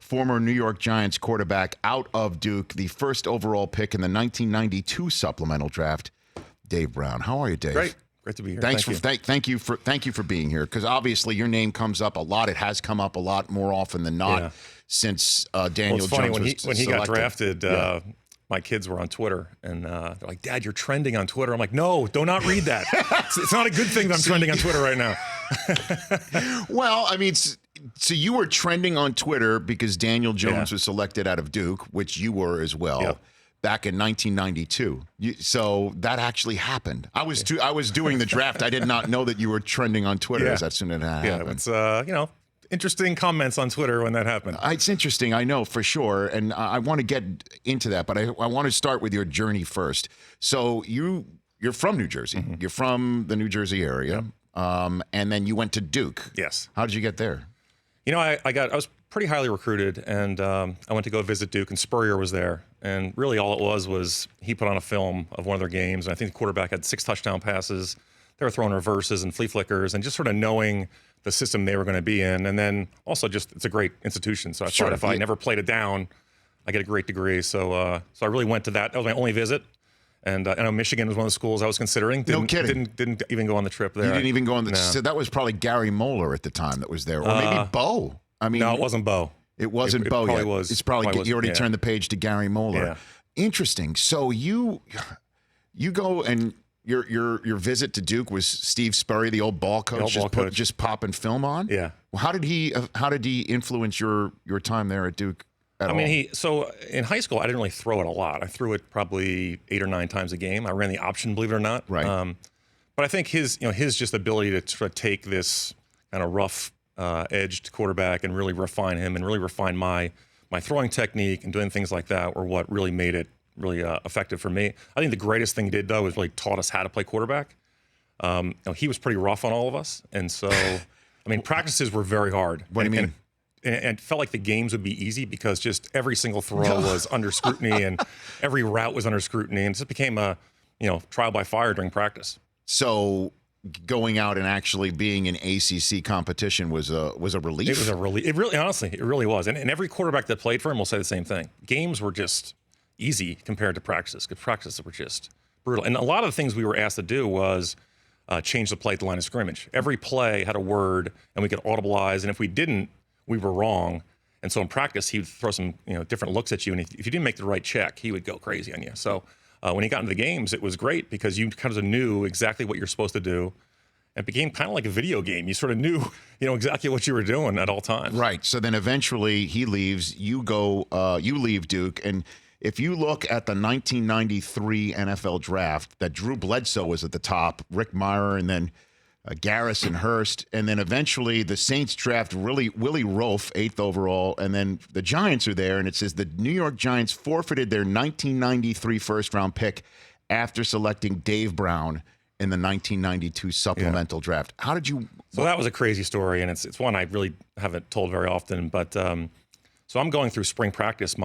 former New York Giants quarterback out of Duke, the first overall pick in the 1992 supplemental draft, Dave Brown. How are you, Dave? Great to be here. Thank you for being here, because obviously your name comes up a lot. It has come up a lot more often than not since Daniel it's funny, Jones when he got drafted. Yeah. My kids were on Twitter, and they're like, "Dad, you're trending on Twitter." I'm like, "No, do not read that. It's not a good thing that I'm trending on Twitter right now." Well, I mean, so you were trending on Twitter because Daniel Jones was selected out of Duke, which you were as well, back in 1992. So that actually happened. I was doing the draft. I did not know that you were trending on Twitter as soon as that happened. Yeah, it's interesting comments on Twitter when that happened. It's interesting, I know, for sure, and I want to get into that, but I want to start with your journey first. So you're from New Jersey. Mm-hmm. You're from the New Jersey area, and then you went to Duke. Yes. How did you get there? I was pretty highly recruited, and I went to go visit Duke, and Spurrier was there, and really all it was he put on a film of one of their games, and I think the quarterback had 6 touchdown passes. They were throwing reverses and flea flickers, and just sort of knowing the system they were going to be in. And then also just, it's a great institution. So I thought if I never played it down, I get a great degree. So I really went to that. That was my only visit. And I know Michigan was one of the schools I was considering. No kidding. Didn't even go on the trip there. You didn't even go on the So that was probably Gary Moeller at the time that was there. Or maybe Bo. I mean, no, it wasn't Bo. It wasn't Bo yet. It's probably you already turned the page to Gary Moeller. Yeah. Interesting. So you go and your visit to Duke was Steve Spurrier, the old ball coach, just popping film on. Yeah. Well, how did he influence your time there at Duke at all? So in high school I didn't really throw it a lot. I threw it probably 8 or 9 times a game. I ran the option, believe it or not. Right. But I think his just ability to sort of take this kind of rough edged quarterback and really refine him and really refine my throwing technique and doing things like that were what really made it really effective for me. I think the greatest thing he did, though, is really taught us how to play quarterback. He was pretty rough on all of us. And so, practices were very hard. What do you mean? And it felt like the games would be easy because just every single throw was under scrutiny and every route was under scrutiny. And it just became a, trial by fire during practice. So going out and actually being in ACC competition was a relief? It was a relief. It really, honestly, it really was. And every quarterback that played for him will say the same thing. Games were just easy compared to practices, because practices were just brutal. And a lot of the things we were asked to do was change the play at the line of scrimmage. Every play had a word, and we could audibilize, and if we didn't, we were wrong. And so in practice, he would throw some different looks at you, and if you didn't make the right check, he would go crazy on you. So when he got into the games, it was great because you kind of knew exactly what you're supposed to do. It became kind of like a video game. You sort of knew, exactly what you were doing at all times. Right. So then eventually he leaves. You leave Duke, and if you look at the 1993 NFL draft, that Drew Bledsoe was at the top, Rick Meyer, and then Garrison Hurst, and then eventually the Saints draft Willie Rofe, 8th overall, and then the Giants are there, and it says the New York Giants forfeited their 1993 first-round pick after selecting Dave Brown in the 1992 supplemental draft. How did you? So that was a crazy story, and it's one I really haven't told very often, but so I'm going through spring practice,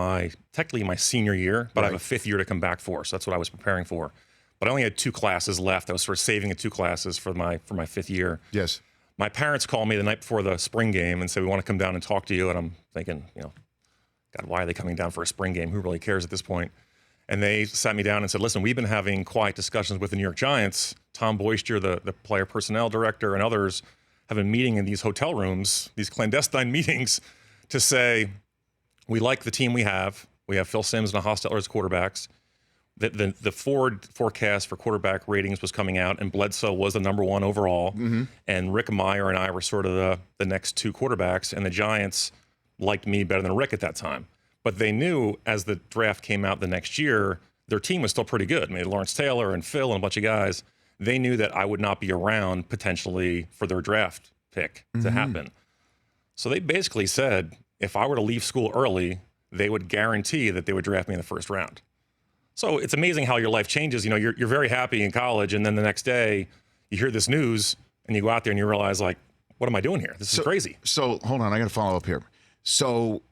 technically my senior year, but I have a 5th year to come back for, so that's what I was preparing for. But I only had 2 classes left. I was sort of saving the 2 classes for my 5th year. Yes. My parents called me the night before the spring game and said, "We want to come down and talk to you." And I'm thinking, God, why are they coming down for a spring game? Who really cares at this point? And they sat me down and said, "Listen, we've been having quiet discussions with the New York Giants. Tom Boyster, the player personnel director, and others have been meeting in these hotel rooms, these clandestine meetings, to say, we like the team we have. We have Phil Simms and Hostetler as quarterbacks. The forward forecast for quarterback ratings was coming out, and Bledsoe was the #1 overall. Mm-hmm. And Rick Meyer and I were sort of the next 2 quarterbacks, and the Giants liked me better than Rick at that time. But they knew as the draft came out the next year, their team was still pretty good. Lawrence Taylor and Phil and a bunch of guys. They knew that I would not be around potentially for their draft pick to happen. So they basically said, if I were to leave school early, they would guarantee that they would draft me in the first round. So it's amazing how your life changes. You're very happy in college, and then the next day you hear this news, and you go out there and you realize, like, what am I doing here? This is crazy. So hold on, I got to follow up here. So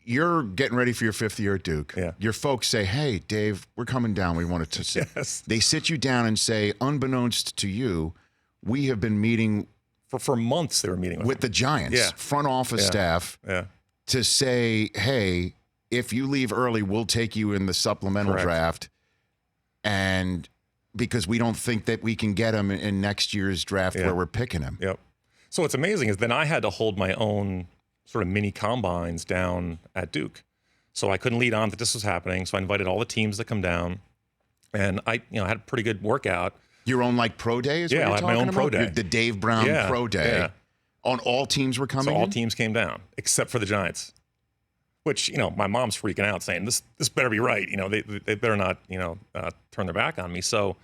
you're getting ready for your 5th year at Duke. Yeah. Your folks say, "Hey, Dave, we're coming down. We wanted to sit." Yes. They sit you down and say, unbeknownst to you, we have been meeting for months. They were meeting with the Giants front office staff. Yeah. to say, hey, if you leave early, we'll take you in the supplemental Correct. draft. And because we don't think that we can get him in next year's draft where we're picking him. Yep. So what's amazing is then I had to hold my own sort of mini combines down at Duke. So I couldn't lead on that this was happening. So I invited all the teams to come down, and I had a pretty good workout. Your own like pro day is what Yeah, you're I had my talking own pro about? day. The Dave Brown pro day. Yeah. On all teams were coming So all in? teams came down except for the Giants, which, my mom's freaking out saying this better be right. They better not, turn their back on me. So,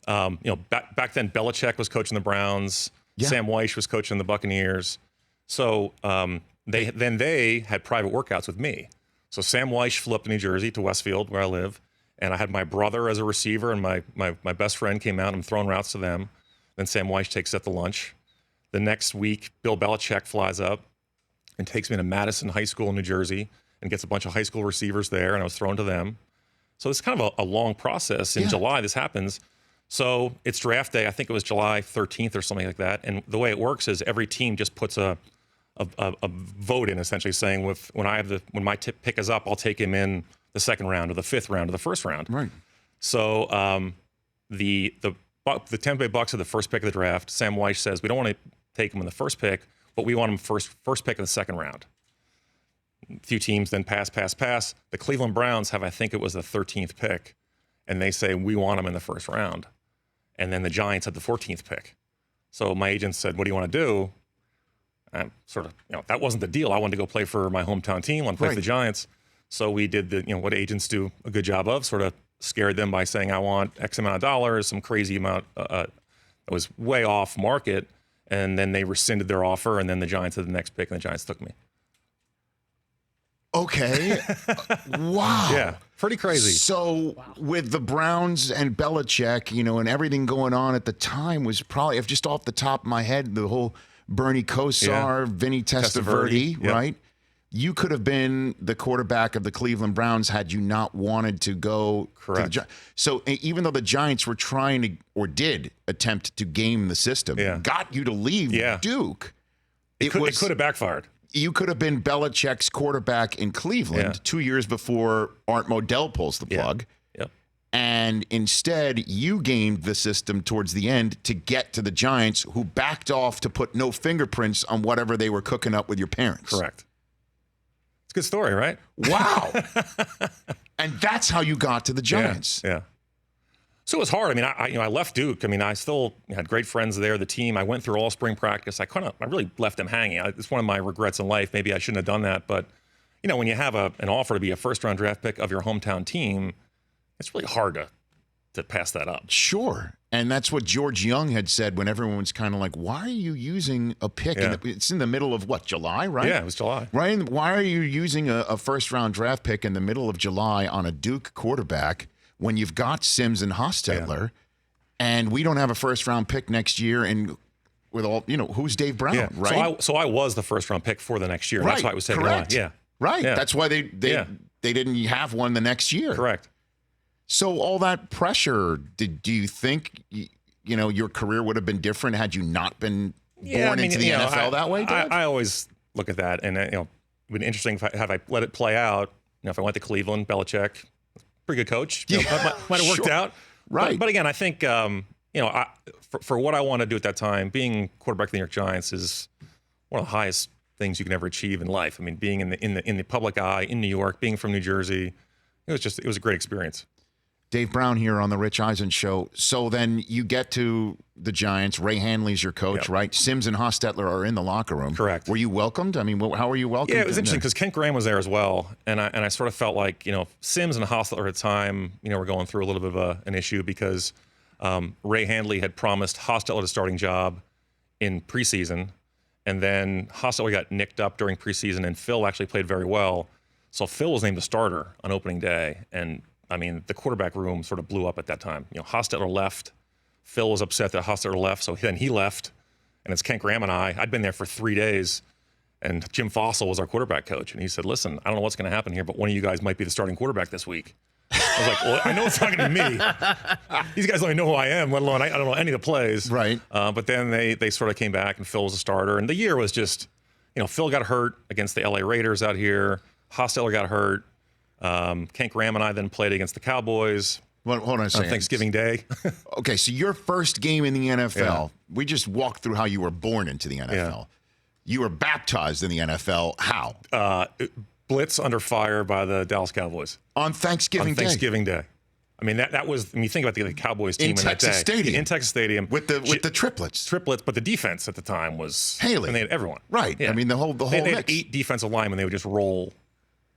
back then Belichick was coaching the Browns. Yeah. Sam Weish was coaching the Buccaneers. So they had private workouts with me. So Sam Weish flew up to New Jersey to Westfield where I live. And I had my brother as a receiver, and my best friend came out. I'm throwing routes to them. Then Sam Weish takes us to lunch. The next week, Bill Belichick flies up and takes me to Madison High School in New Jersey and gets a bunch of high school receivers there, and I was thrown to them. So it's kind of a long process. In July, this happens. So it's draft day. I think it was July 13th or something like that. And the way it works is every team just puts a vote in, essentially saying when my pick is up, I'll take him in the second round or the fifth round or the first round. Right. So the Tampa Bay Bucks are the first pick of the draft. Sam Weish says we don't want to take him in the first pick, but we want him first pick of the second round. A few teams then pass. The Cleveland Browns have, I think it was the 13th pick, and they say we want him in the first round. And then the Giants had the 14th pick. So my agent said, what do you want to do? And sort of, that wasn't the deal. I wanted to go play for my hometown team. I wanted to play for the Giants. So we did what agents do a good job of, sort of scared them by saying, I want X amount of dollars, some crazy amount that was way off market. And then they rescinded their offer, and then the Giants had the next pick, and the Giants took me. Okay. Wow. Yeah, pretty crazy. So with the Browns and Belichick, and everything going on at the time was probably, if just off the top of my head, the whole Bernie Kosar, Vinny Testaverde, Yep. right? You could have been the quarterback of the Cleveland Browns had you not wanted to go. Correct. To the so even though the Giants were trying to, or did attempt to game the system, got you to leave Duke, it could have backfired. You could have been Belichick's quarterback in Cleveland 2 years before Art Modell pulls the plug. Yep. And instead, you gamed the system towards the end to get to the Giants, who backed off to put no fingerprints on whatever they were cooking up with your parents. Correct. It's a good story, right? Wow. And that's how you got to the Giants. Yeah. So it was hard. I mean, I left Duke. I mean, I still had great friends there, the team. I went through all spring practice. I really left them hanging. It's one of my regrets in life. Maybe I shouldn't have done that. But, when you have an offer to be a first-round draft pick of your hometown team, it's really hard to pass that up. Sure. And that's what George Young had said when everyone was kind of like, why are you using a pick? Yeah. It's in the middle of what, July, right? Yeah, it was July. Ryan, why are you using a first-round draft pick in the middle of July on a Duke quarterback when you've got Sims and Hostetler, and we don't have a first-round pick next year, and with all, who's Dave Brown, right? So I was the first-round pick for the next year. Right. That's why I was taken Correct. on. Yeah. Right. Yeah. That's why they didn't have one the next year. Correct. So all that pressure, do you think, your career would have been different had you not been born into the NFL that way, Dave? I always look at that, and it would been interesting if I let it play out. If I went to Cleveland, Belichick, pretty good coach. Might have worked out. Right. But again, I think for what I want to do at that time, being quarterback of the New York Giants is one of the highest things you can ever achieve in life. I mean, being in the public eye in New York, being from New Jersey, it was a great experience. Dave Brown here on the Rich Eisen Show. So then you get to the Giants. Ray Hanley's your coach, right? Sims and Hostetler are in the locker room. Correct. Were you welcomed? I mean, how were you welcomed? Yeah, it was interesting because Kent Graham was there as well, and I sort of felt like Sims and Hostetler at the time were going through a little bit of an issue because Ray Handley had promised Hostetler a starting job in preseason, and then Hostetler got nicked up during preseason, and Phil actually played very well, so Phil was named the starter on opening day, and I mean, the quarterback room sort of blew up at that time. Hostetler left. Phil was upset that Hostetler left, so then he left. And it's Kent Graham and I'd been there for 3 days, and Jim Fossil was our quarterback coach. And he said, listen, I don't know what's going to happen here, but one of you guys might be the starting quarterback this week. I was like, well, I know it's not going to be me. These guys don't even know who I am, let alone I don't know any of the plays. Right. But then they sort of came back, and Phil was a starter. And the year was just, Phil got hurt against the LA Raiders out here. Hostetler got hurt. Kent Graham and I then played against the Cowboys. Well, hold on a second. On Thanksgiving Day. Okay, so your first game in the NFL, we just walked through how you were born into the NFL. Yeah. You were baptized in the NFL. How? Blitz under fire by the Dallas Cowboys. On Thanksgiving Day? On Thanksgiving Day. I mean, that was, I mean, think about the Cowboys team in Texas that day. Stadium. In Texas Stadium. With the triplets. Triplets, but the defense at the time was Haley. And they had everyone. Right. Yeah. I mean, the whole they had mix. 8 defensive linemen. They would just roll,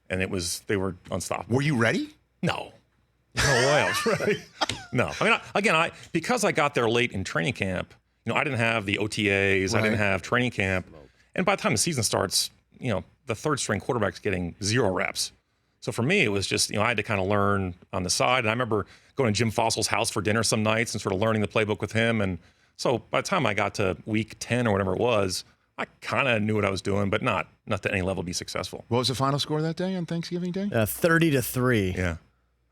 and they were unstoppable. Were you ready? No. No way I was ready. No. I mean, again, because I got there late in training camp, I didn't have the OTAs. Right. I didn't have training camp. And by the time the season starts, the third string quarterback's getting 0 reps. So for me, it was just, I had to kind of learn on the side. And I remember going to Jim Fossil's house for dinner some nights and sort of learning the playbook with him. And so by the time I got to week 10 or whatever it was, I kind of knew what I was doing, but not to any level be successful. What was the final score that day on Thanksgiving Day? 30-3. Yeah.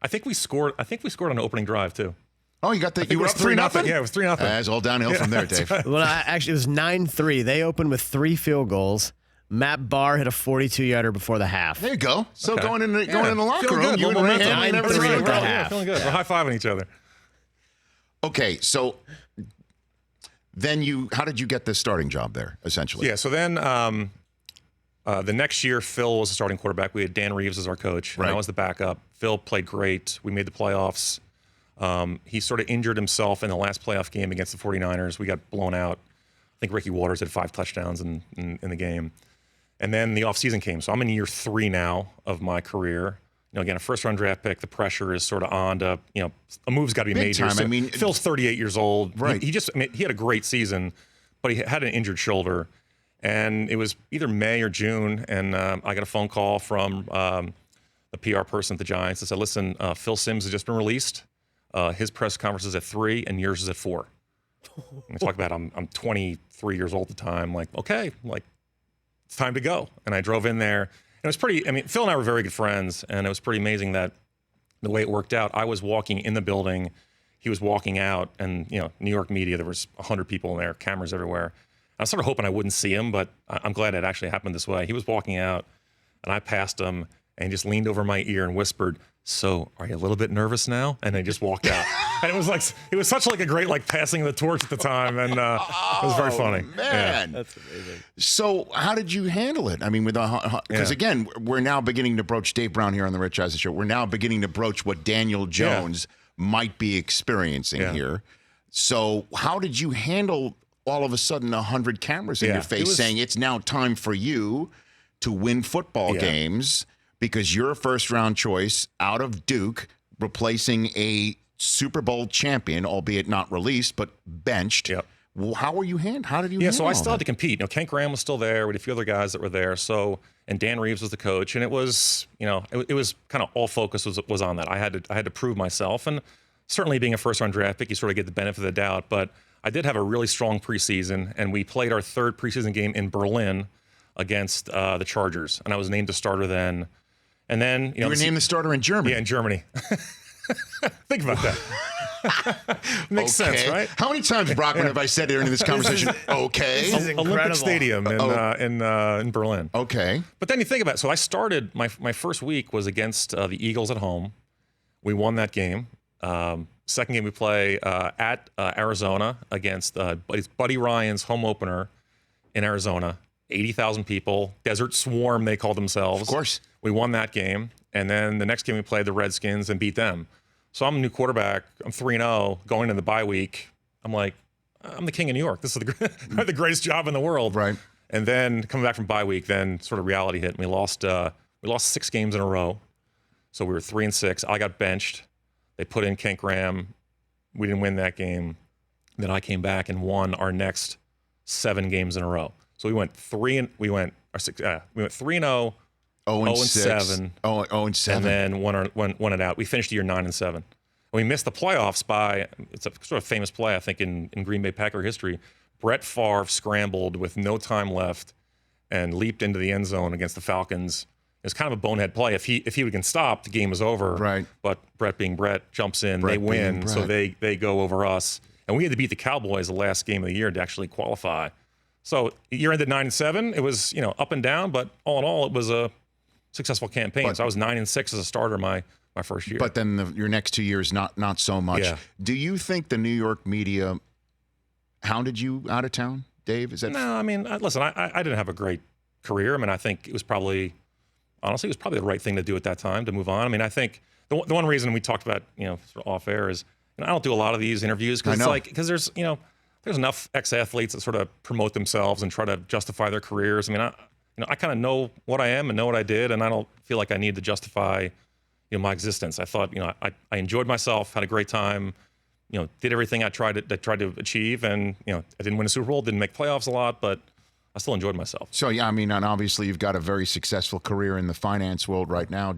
I think we scored on an opening drive too. Oh, you were up 3-0? Yeah, it was 3-0. It's all downhill from there, Dave. Right. Well, actually, it was 9-3. They opened with 3 field goals. Matt Barr hit a 42-yarder before the half. There you go. So Okay. going in the locker Feeling room, good. you and Little Ray momentum. Hanley and 9-3 everything. at the half. Feeling good. We're high-fiving each other. Okay, so then how did you get the starting job there, essentially? Yeah, so then the next year, Phil was the starting quarterback. We had Dan Reeves as our coach, and Right. I was the backup. Phil played great. We made the playoffs. He sort of injured himself in the last playoff game against the 49ers. We got blown out. I think Ricky Waters had 5 touchdowns in the game. And then the offseason came. So I'm in year 3 now of my career. Again, a first-round draft pick, the pressure is sort of on to, a move's got to be Big made here. time. So I mean, Phil's 38 years old. Right. He had a great season, but he had an injured shoulder. And it was either May or June, and I got a phone call from the PR person at the Giants that said, listen, Phil Simms has just been released. His press conference is at 3, and yours is at 4. And talk about I'm 23 years old at the time. Like, okay, it's time to go. And I drove in there. And it was Phil and I were very good friends, and it was pretty amazing that the way it worked out. I was walking in the building. He was walking out, and, New York media, there was 100 people in there, cameras everywhere. I was sort of hoping I wouldn't see him, but I'm glad it actually happened this way. He was walking out, and I passed him, and he just leaned over my ear and whispered, "So, are you a little bit nervous now?" And then he just walked out. And it was such a great passing of the torch at the time, and it was very funny. Man, That's amazing. So how did you handle it? I mean, because again, we're now beginning to broach Dave Brown here on the Rich Eisen Show. We're now beginning to broach what Daniel Jones might be experiencing here. So how did you handle all of a sudden 100 cameras in your face saying it's now time for you to win football games because you're a first-round choice out of Duke, replacing a Super Bowl champion, albeit not released, but benched. Yep. How were you How did you handle so I all still had that? to compete. Kent Graham was still there. We had a few other guys that were there. So, and Dan Reeves was the coach, and it was, it was kind of all focus was on that. I had to prove myself, and certainly being a first-round draft pick, you sort of get the benefit of the doubt. But I did have a really strong preseason, and we played our 3rd preseason game in Berlin against the Chargers, and I was named a starter then. And then You were named the starter in Germany. Yeah, in Germany. Think about that. Makes sense, right? How many times, Brockman, have I said during this conversation, okay? This is Olympic incredible. Stadium in Berlin. Okay. But then you think about it. So I started, my first week was against the Eagles at home. We won that game. Second game we play at Arizona against Buddy Ryan's home opener in Arizona. 80,000 people, Desert Swarm they called themselves. Of course. We won that game. And then the next game we played the Redskins and beat them. So I'm a new quarterback. I'm 3-0 going into the bye week. I'm like, I'm the king of New York. This is the greatest job in the world. Right. And then coming back from bye week, then sort of reality hit. And we lost 6 games in a row. So we were 3-6. I got benched. They put in Kent Graham. We didn't win that game. Then I came back and won our next 7 games in a row. So we went 3-0, 0-7. 0-7. And then won it out. We finished the year 9-7. And we missed the playoffs by, it's a sort of famous play, I think, in Green Bay Packer history. Brett Favre scrambled with no time left and leaped into the end zone against the Falcons. It was kind of a bonehead play. If he would have been stopped, the game was over. Right. But Brett being Brett jumps in, Brett they win, being so Brett. they go over us. And we had to beat the Cowboys the last game of the year to actually qualify. So year ended 9-7. It was, up and down, but all in all, it was a successful campaign. So I was 9-6 as a starter my first year. But then your next 2 years, not so much. Yeah. Do you think the New York media hounded you out of town, Dave? Is that No, I mean, listen, I didn't have a great career. I mean, I think it was probably the right thing to do at that time to move on. I mean, I think the one reason we talked about, sort of off air is, I don't do a lot of these interviews because there's enough ex-athletes that sort of promote themselves and try to justify their careers. I mean, I kind of know what I am and know what I did, and I don't feel like I need to justify, my existence. I thought, I enjoyed myself, had a great time, did everything I tried to achieve, and I didn't win a Super Bowl, didn't make playoffs a lot, but I still enjoyed myself. So, yeah, I mean, and obviously you've got a very successful career in the finance world right now.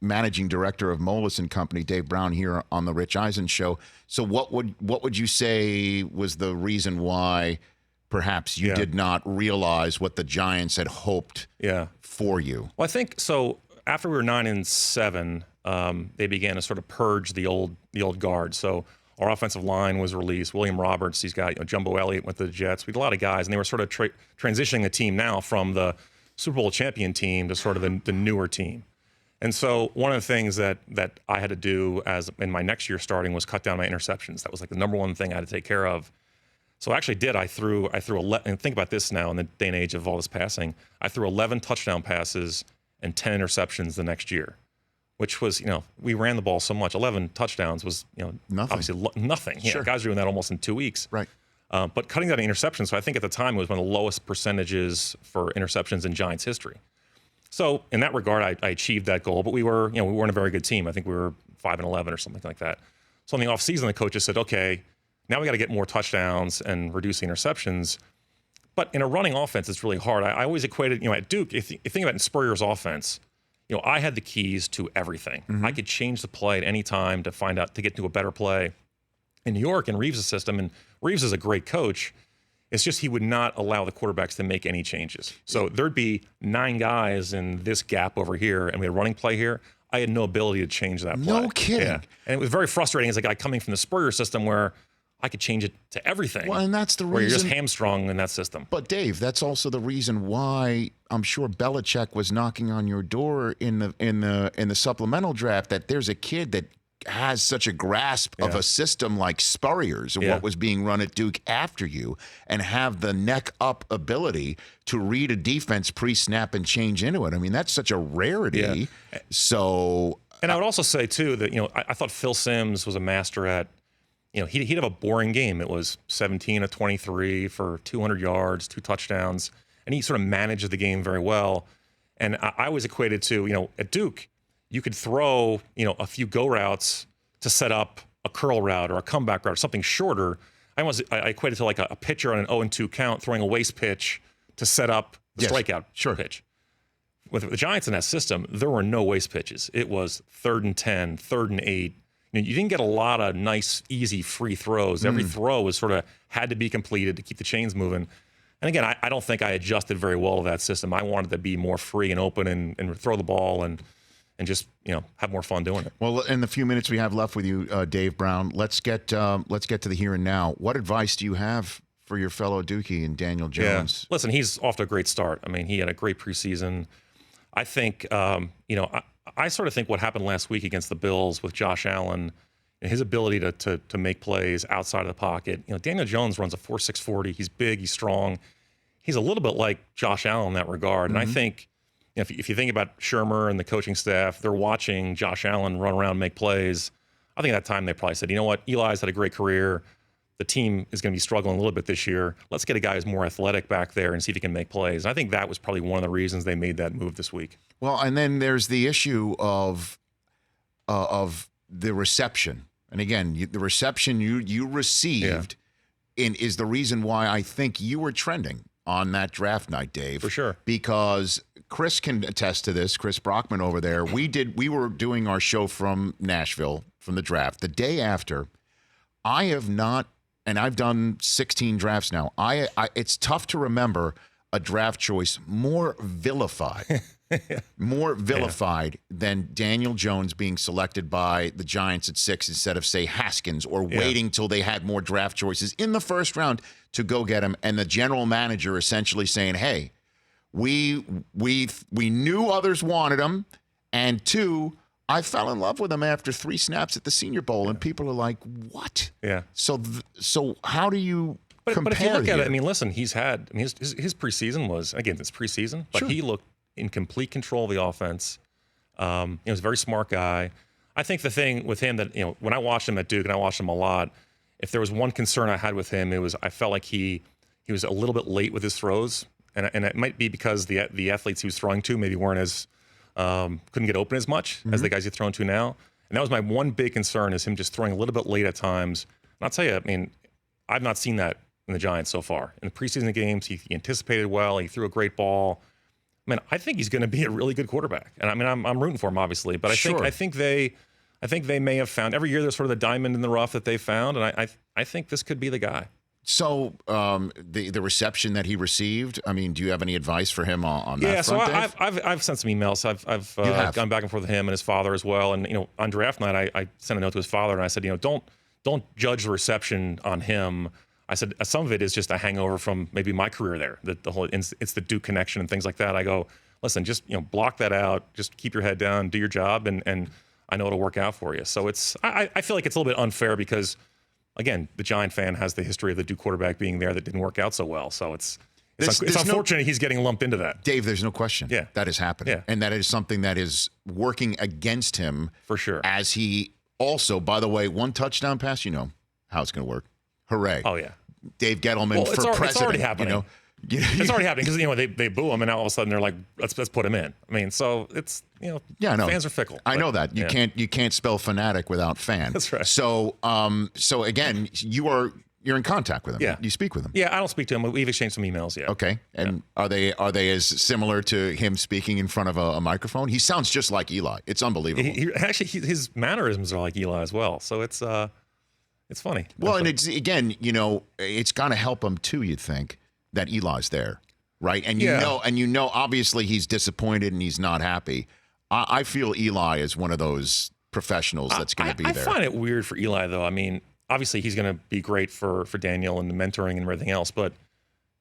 Managing director of Moelis & Company, Dave Brown, here on the Rich Eisen Show. So what would you say was the reason why perhaps you did not realize what the Giants had hoped for you? Well, I think so. After we were 9-7, they began to sort of purge the old guard. So our offensive line was released. William Roberts, he's got Jumbo Elliott went to the Jets. We had a lot of guys, and they were sort of transitioning the team now from the Super Bowl champion team to sort of the newer team. And so one of the things that I had to do as in my next year starting was cut down my interceptions. That was like the number one thing I had to take care of. So I actually did. I threw 11, and think about this now in the day and age of all this passing. I threw 11 touchdown passes and 10 interceptions the next year, which was, we ran the ball so much. 11 touchdowns was, nothing. Obviously nothing. Sure. Guys were doing that almost in 2 weeks. Right. But cutting down interceptions, so I think at the time it was one of the lowest percentages for interceptions in Giants history. So in that regard, I achieved that goal, but we weren't a very good team. I think we were 5-11 or something like that. So in the offseason, the coaches said, okay, now we got to get more touchdowns and reduce the interceptions. But in a running offense, it's really hard. I always equated, at Duke, if you think about in Spurrier's offense, I had the keys to everything. Mm-hmm. I could change the play at any time to get to a better play. In New York, in Reeves' system, and Reeves is a great coach, it's just he would not allow the quarterbacks to make any changes. So there'd be 9 guys in this gap over here, and we had a running play here. I had no ability to change that play. No kidding. Yeah. And it was very frustrating as a guy coming from the Spurrier system where I could change it to everything. Well, and that's the reason. Where you're just hamstrung in that system. But Dave, that's also the reason why I'm sure Belichick was knocking on your door in the supplemental draft. That there's a kid that has such a grasp of a system like Spurrier's and what was being run at Duke after you, and have the neck up ability to read a defense pre-snap and change into it. I mean, that's such a rarity. Yeah. So, and I would also say too that I thought Phil Simms was a master at. He'd have a boring game. It was 17 of 23 for 200 yards, 2 touchdowns, and he sort of managed the game very well. And I always equated to, at Duke, you could throw, a few go routes to set up a curl route or a comeback route or something shorter. I equated to like a pitcher on an 0-2 count throwing a waste pitch to set up the strikeout pitch. With the Giants in that system, there were no waste pitches. It was 3rd and 10, 3rd and 8. You didn't get a lot of nice, easy, free throws. Every throw was sort of had to be completed to keep the chains moving. And again, I don't think I adjusted very well to that system. I wanted to be more free and open and throw the ball and just have more fun doing it. Well, in the few minutes we have left with you, Dave Brown, let's get to the here and now. What advice do you have for your fellow Dookie and Daniel Jones? Yeah. Listen, he's off to a great start. I mean, he had a great preseason. I think I sort of think what happened last week against the Bills with Josh Allen and his ability to make plays outside of the pocket. Daniel Jones runs a 4.6 40. He's big. He's strong. He's a little bit like Josh Allen in that regard. And I think if you think about Shermer and the coaching staff, they're watching Josh Allen run around and make plays. I think at that time they probably said, you know what, Eli's had a great career. The team is going to be struggling a little bit this year. Let's get a guy who's more athletic back there and see if he can make plays. And I think that was probably one of the reasons they made that move this week. Well, and then there's the issue of the reception. And again, the reception you received is the reason why I think you were trending on that draft night, Dave. For sure. Because Chris can attest to this, Chris Brockman over there. We were doing our show from Nashville from the draft. The day after, I have not, and I've done 16 drafts now. It's tough to remember a draft choice more vilified more vilified than Daniel Jones being selected by the Giants at 6 instead of, say, Haskins, or waiting till they had more draft choices in the first round to go get him, and the general manager essentially saying, hey, we knew others wanted him, and 2, I fell in love with him after 3 snaps at the Senior Bowl, and people are like, what? Yeah. So how do you compare? But if you look at here? it, I mean, listen, his preseason was, again, it's preseason, but he looked in complete control of the offense. He was a very smart guy. I think the thing with him that, when I watched him at Duke, and I watched him a lot, if there was one concern I had with him, it was I felt like he was a little bit late with his throws, and it might be because the athletes he was throwing to maybe weren't as couldn't get open as much as the guys he's thrown to now. And that was my one big concern, is him just throwing a little bit late at times. And I'll tell you, I mean, I've not seen that in the Giants so far. In the preseason games, he anticipated well. He threw a great ball. I mean, I think he's going to be a really good quarterback, and I mean, I'm rooting for him, obviously. But I think they may have found, every year there's sort of the diamond in the rough that they found, and I think this could be the guy. So the reception that he received, I mean, do you have any advice for him on that Yeah, so front, Dave? I've sent some emails. I've gone back and forth with him and his father as well. And on draft night, I sent a note to his father, and I said, don't judge the reception on him. I said, some of it is just a hangover from maybe my career there. The whole it's the Duke connection and things like that. I go, listen, just block that out. Just keep your head down, do your job, and I know it'll work out for you. So I feel like it's a little bit unfair because, again, the Giant fan has the history of the Duke quarterback being there that didn't work out so well. So it's unfortunate he's getting lumped into that. Dave, there's no question. Yeah. That is happening. Yeah. And that is something that is working against him. For sure. As he also, by the way, one touchdown pass, how it's going to work. Hooray. Oh, yeah. Dave Gettleman for president. It's already happening. It's already happening because they boo him, and now all of a sudden they're like, let's put him in. I mean, so it's I know. fans are fickle. I know that you can't spell fanatic without fan. That's right. So again, you're in contact with him. Yeah. You speak with him. Yeah, I don't speak to him. We've exchanged some emails. Yeah. Okay. And are they as similar to him speaking in front of a microphone? He sounds just like Eli. It's unbelievable. Actually, his mannerisms are like Eli as well. So it's funny. Well, and it's again, it's got to help him too. You'd think that Eli's there, right? And obviously he's disappointed and he's not happy. I feel Eli is one of those professionals that's going to be there. I find it weird for Eli, though. I mean, obviously he's going to be great for Daniel and the mentoring and everything else. But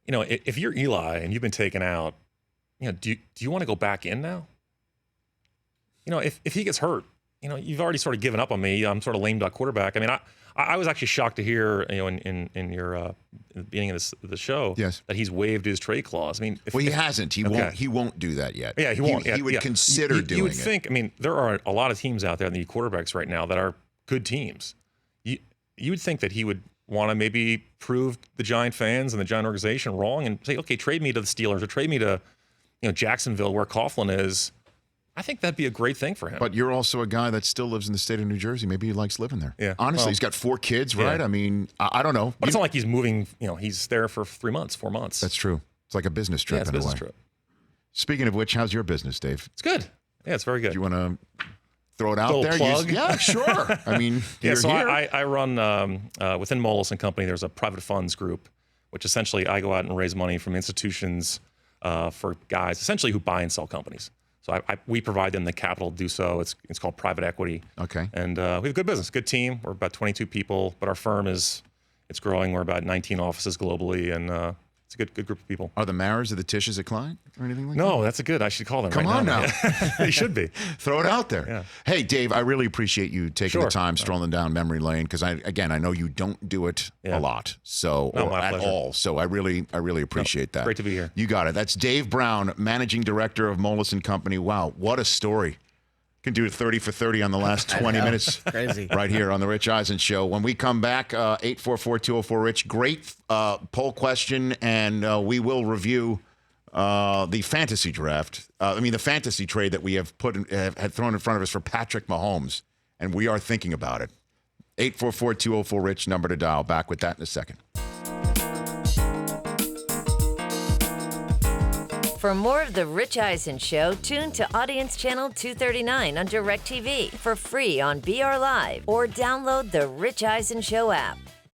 if you're Eli and you've been taken out, do you want to go back in now? If he gets hurt, you've already sort of given up on me. I'm sort of lame duck quarterback. I mean, I was actually shocked to hear, in your in the beginning of the show, yes, that he's waived his trade clause. I mean, he hasn't. He won't. He won't do that yet. Yeah, he won't. He would consider doing it. You would think. I mean, there are a lot of teams out there in the quarterbacks right now that are good teams. You would think that he would want to maybe prove the Giant fans and the Giant organization wrong and say, okay, trade me to the Steelers or trade me to Jacksonville where Coughlin is. I think that'd be a great thing for him. But you're also a guy that still lives in the state of New Jersey. Maybe he likes living there. Yeah. Honestly, he's got 4 kids, right? Yeah. I mean, I don't know. But it's not like he's moving. He's there for 3 months, 4 months. That's true. It's like a business trip. Yeah, it's a business trip. Speaking of which, how's your business, Dave? It's good. Yeah, it's very good. Do you want to throw it out there? Plug? Yeah, sure. I mean, yeah. So here. I run within Moelis & Company. There's a private funds group, which essentially I go out and raise money from institutions for guys essentially who buy and sell companies. So we provide them the capital to do so. It's called private equity. Okay. And we have a good business, good team. We're about 22 people, but our firm it's growing. We're about 19 offices globally, and it's a good group of people. Are the Maras or the Tishes a client or anything like that? No, that's a good. I should call them. Come on now. They should be. Throw it out there. Yeah. Hey, Dave, I really appreciate you taking the time strolling down memory lane because I know you don't do it a lot, or at all. So I really appreciate that. Great to be here. You got it. That's Dave Brown, Managing Director of Moelis & Company. Wow, what a story. Can do 30 for 30 on the last 20 minutes. Crazy. Right here on the Rich Eisen Show. When we come back, 844-204-RICH. Great poll question, and we will review the fantasy draft. The fantasy trade that we have had thrown in front of us for Patrick Mahomes, and we are thinking about it. 844-204-RICH, number to dial. Back with that in a second. For more of The Rich Eisen Show, tune to Audience Channel 239 on DirecTV for free on BR Live or download the Rich Eisen Show app.